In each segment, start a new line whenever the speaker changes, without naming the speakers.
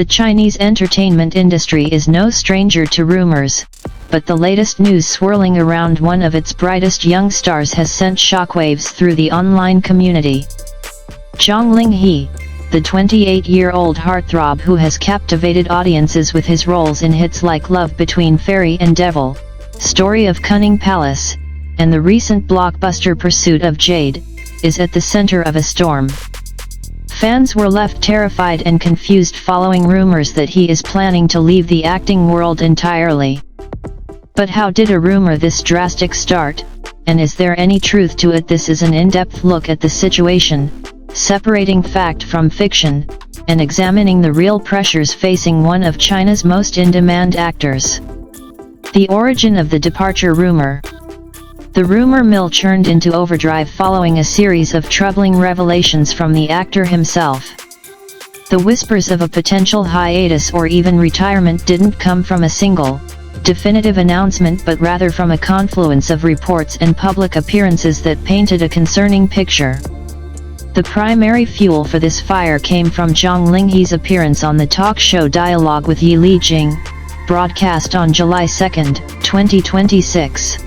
The Chinese entertainment industry is no stranger to rumors, but the latest news swirling around one of its brightest young stars has sent shockwaves through the online community. Zhang Linghe, the 28-year-old heartthrob who has captivated audiences with his roles in hits like Love Between Fairy and Devil, Story of Kunning Palace, and the recent blockbuster Pursuit of Jade, is at the center of a storm. Fans were left terrified and confused following rumors that he is planning to leave the acting world entirely. But how did a rumor this drastic start, and is there any truth to it? This is an in-depth look at the situation, separating fact from fiction, and examining the real pressures facing one of China's most in-demand actors. The origin of the departure rumor. The rumor mill churned into overdrive following a series of troubling revelations from the actor himself. The whispers of a potential hiatus or even retirement didn't come from a single, definitive announcement but rather from a confluence of reports and public appearances that painted a concerning picture. The primary fuel for this fire came from Zhang Linghe's appearance on the talk show Dialogue with Yi Li Jing, broadcast on July 2, 2026.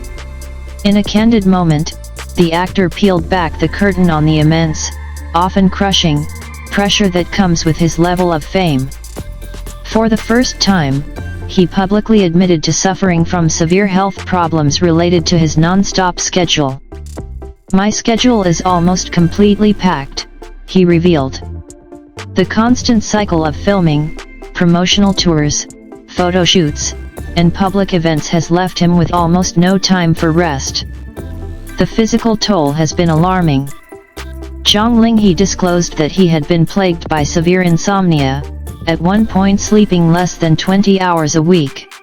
In a candid moment, the actor peeled back the curtain on the immense, often crushing, pressure that comes with his level of fame. For the first time, he publicly admitted to suffering from severe health problems related to his non-stop schedule. "My schedule is almost completely packed," he revealed. The constant cycle of filming, promotional tours, photo shoots, and public events has left him with almost no time for rest. The physical toll has been alarming. Zhang Linghe disclosed that he had been plagued by severe insomnia, at one point sleeping less than 20 hours a week.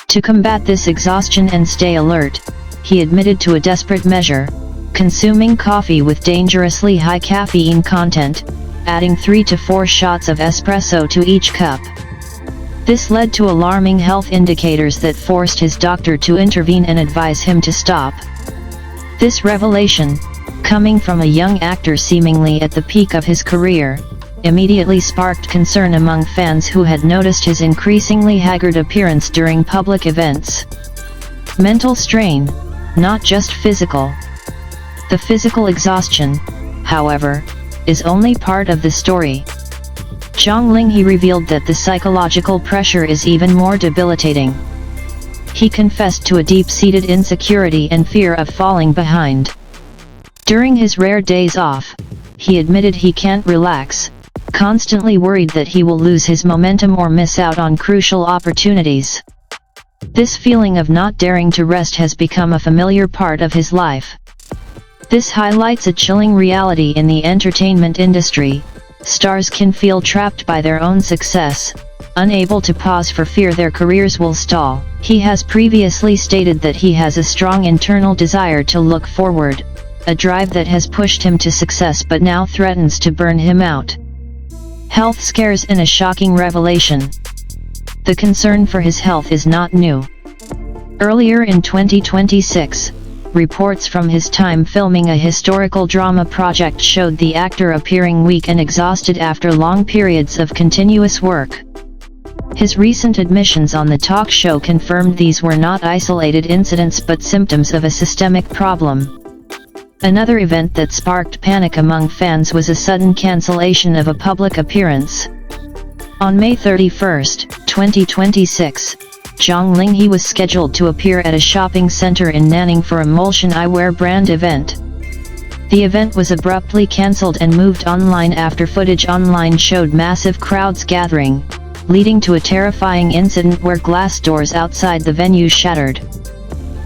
To combat this exhaustion and stay alert, he admitted to a desperate measure, consuming coffee with dangerously high caffeine content, adding 3 to 4 shots of espresso to each cup. This led to alarming health indicators that forced his doctor to intervene and advise him to stop. This revelation, coming from a young actor seemingly at the peak of his career, immediately sparked concern among fans who had noticed his increasingly haggard appearance during public events. Mental strain, not just physical. The physical exhaustion, however, is only part of the story. Zhang Linghe revealed that the psychological pressure is even more debilitating. He confessed to a deep-seated insecurity and fear of falling behind. During his rare days off, he admitted he can't relax, constantly worried that he will lose his momentum or miss out on crucial opportunities. This feeling of not daring to rest has become a familiar part of his life. This highlights a chilling reality in the entertainment industry. Stars can feel trapped by their own success, unable to pause for fear their careers will stall. He has previously stated that he has a strong internal desire to look forward, a drive that has pushed him to success but now threatens to burn him out. Health scares and a shocking revelation. The concern for his health is not new. Earlier in 2026, reports from his time filming a historical drama project showed the actor appearing weak and exhausted after long periods of continuous work. His recent admissions on the talk show confirmed these were not isolated incidents but symptoms of a systemic problem. Another event that sparked panic among fans was a sudden cancellation of a public appearance. On May 31, 2026, Zhang Linghe was scheduled to appear at a shopping center in Nanning for a Molson eyewear brand event. The event was abruptly cancelled and moved online after footage online showed massive crowds gathering, leading to a terrifying incident where glass doors outside the venue shattered.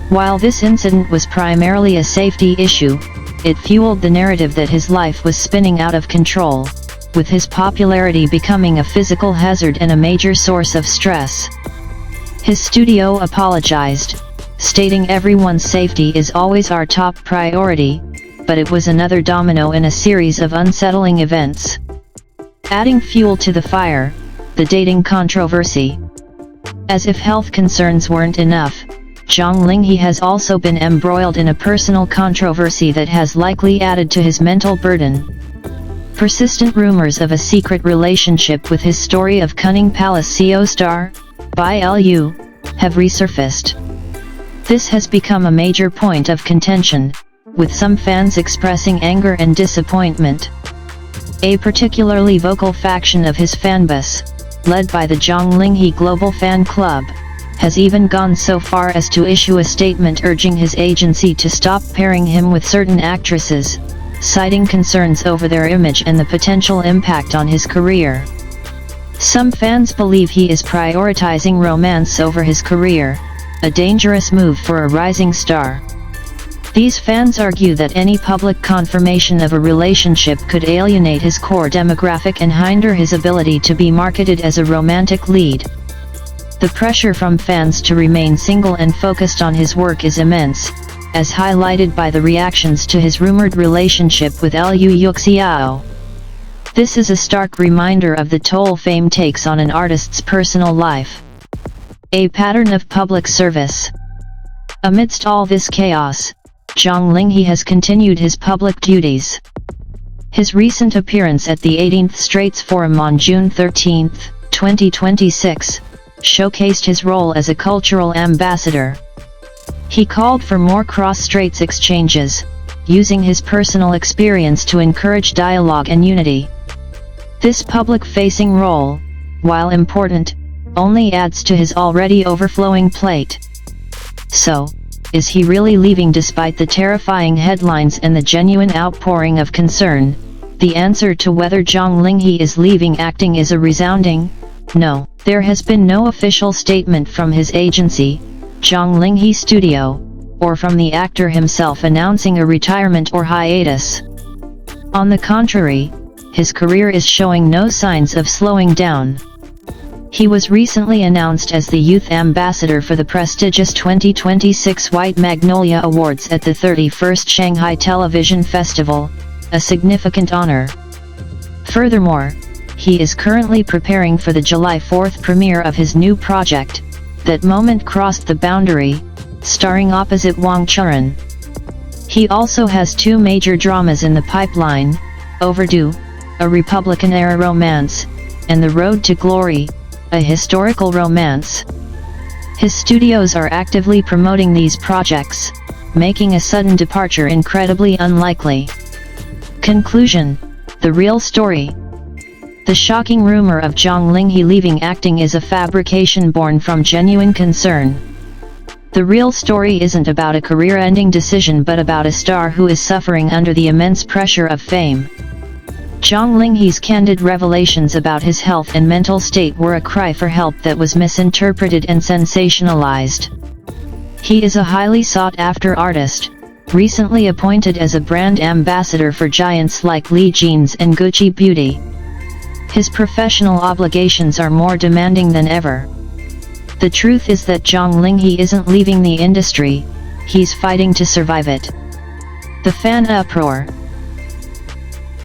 While this incident was primarily a safety issue, it fueled the narrative that his life was spinning out of control, with his popularity becoming a physical hazard and a major source of stress. His studio apologized, stating everyone's safety is always our top priority, but it was another domino in a series of unsettling events. Adding fuel to the fire, the dating controversy. As if health concerns weren't enough, Zhang Linghe has also been embroiled in a personal controversy that has likely added to his mental burden. Persistent rumors of a secret relationship with his story of Kunning Palace CO star, Bai Lu, have resurfaced. This has become a major point of contention, with some fans expressing anger and disappointment. A particularly vocal faction of his fanbase, led by the Zhang Linghe Global Fan Club, has even gone so far as to issue a statement urging his agency to stop pairing him with certain actresses, citing concerns over their image and the potential impact on his career. Some fans believe he is prioritizing romance over his career, a dangerous move for a rising star. These fans argue that any public confirmation of a relationship could alienate his core demographic and hinder his ability to be marketed as a romantic lead. The pressure from fans to remain single and focused on his work is immense, as highlighted by the reactions to his rumored relationship with Liu Yuxiao. This is a stark reminder of the toll fame takes on an artist's personal life. A pattern of public service. Amidst all this chaos, Zhang Linghe has continued his public duties. His recent appearance at the 18th Straits Forum on June 13, 2026, showcased his role as a cultural ambassador. He called for more cross-straits exchanges, using his personal experience to encourage dialogue and unity. This public-facing role, while important, only adds to his already overflowing plate. So, is he really leaving despite the terrifying headlines and the genuine outpouring of concern? The answer to whether Zhang Linghe is leaving acting is a resounding no. There has been no official statement from his agency, Zhang Linghe Studio, or from the actor himself announcing a retirement or hiatus. On the contrary, his career is showing no signs of slowing down. He was recently announced as the youth ambassador for the prestigious 2026 White Magnolia Awards at the 31st Shanghai Television Festival, a significant honor. Furthermore, he is currently preparing for the July 4th premiere of his new project, That Moment Crossed the Boundary, starring opposite Wang Churen. He also has two major dramas in the pipeline, Overdo, a Republican-era romance, and The Road to Glory, a historical romance. His studios are actively promoting these projects, making a sudden departure incredibly unlikely. Conclusion: the real story. The shocking rumor of Zhang Linghe leaving acting is a fabrication born from genuine concern. The real story isn't about a career-ending decision but about a star who is suffering under the immense pressure of fame. Zhang Linghe's candid revelations about his health and mental state were a cry for help that was misinterpreted and sensationalized. He is a highly sought-after artist, recently appointed as a brand ambassador for giants like Li Jeans and Gucci Beauty. His professional obligations are more demanding than ever. The truth is that Zhang Linghe isn't leaving the industry, he's fighting to survive it. The fan uproar.